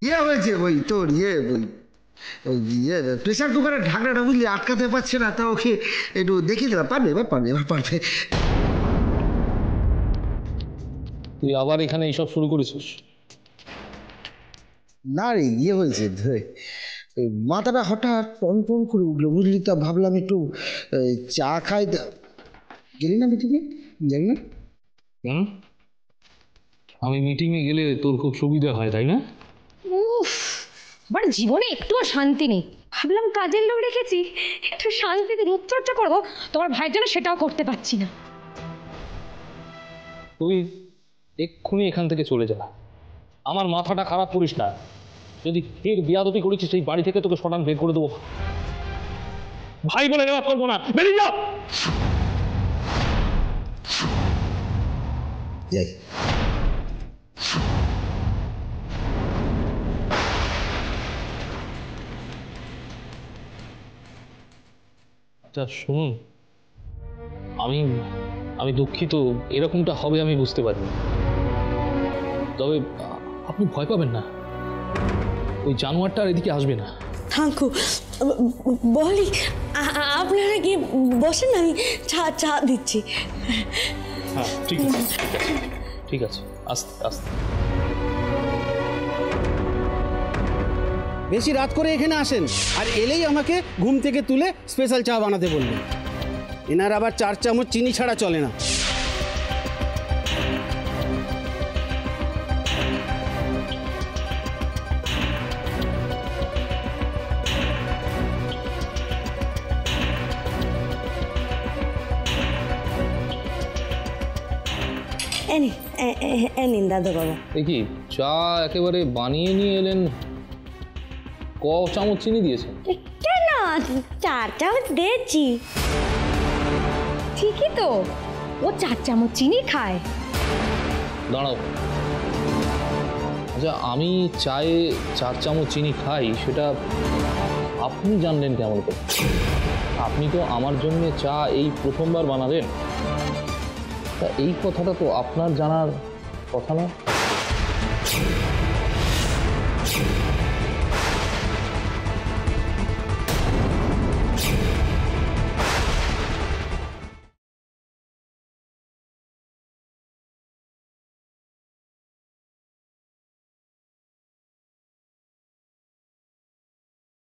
ইয়ে হয়েছে ওই তোর ওই প্রেশার কুকারের ঢাকনাটা বুঝলি আটকাতে পারছে না, তা ওকে একটু দেখিয়ে দিলাম। পারবে এবার পারবে। তুই আবার এখানে এইসব শুরু করেছিস? না রে, ইয়ে হয়েছে ওই মাথাটা হঠাৎ টন করে উঠলো বুঝলি, তা ভাবলাম একটু চা খাই। গেলি না মিটিংয়ে? জানি না কেন, আমি মিটিংয়ে গেলে তোর খুব সুবিধা হয় তাই না? উফ, আমার জীবনে একটুও শান্তি নেই। ভাবলাম কাজের লোক রেখেছি, একটু শান্তিতে রূপচর্চা করবো, তোমার ভাইয়ের জন্য সেটাও করতে পারছি না। তুই এক্ষুনি এখান থেকে চলে যা, আমার মাথাটা খারাপ করিস না। যদি ফের বিয়াদবি করেছিস সেই বাড়ি থেকে তোকে সরান বের করে দেবো। ভাই বলে নেওয়া করবো না, বেরিয়ে যাও। যাই। আচ্ছা শুনুন, আমি দুঃখিত, এরকমটা হবে আমি বুঝতে পারি, তবে আপনি ভয় পাবেন না, ওই জানোয়ারটা আর এদিকে আসবে না। থাকো বলি, আপনারা গিয়ে বসেন, আমি চা দিচ্ছি। হ্যাঁ ঠিক আছে, ঠিক আছে, আস্তে আস্তে। বেশি রাত করে এখানে আসেন আর এলেই আমাকে ঘুম থেকে তুলে স্পেশাল চা বানাতে বললেন। এনার আবার 4 চামচ চিনি ছাড়া চলে না। নিন দাদা বাবা। দেখি চা একেবারে বানিয়ে নিয়ে এলেন, ক চামচ চিনি দিয়েছেন? কেন, 4 চামচ দিয়েছি। ঠিকই তো, ও 4 চামচ চিনি খায়। দাঁড়াও, আচ্ছা আমি চায়ে 4 চামচ চিনি খাই সেটা আপনি জানলেন কেমন করে? আপনি তো আমার জন্য চা এই প্রথমবার বানালেন, তা এই কথাটা তো আপনার জানার কথা না।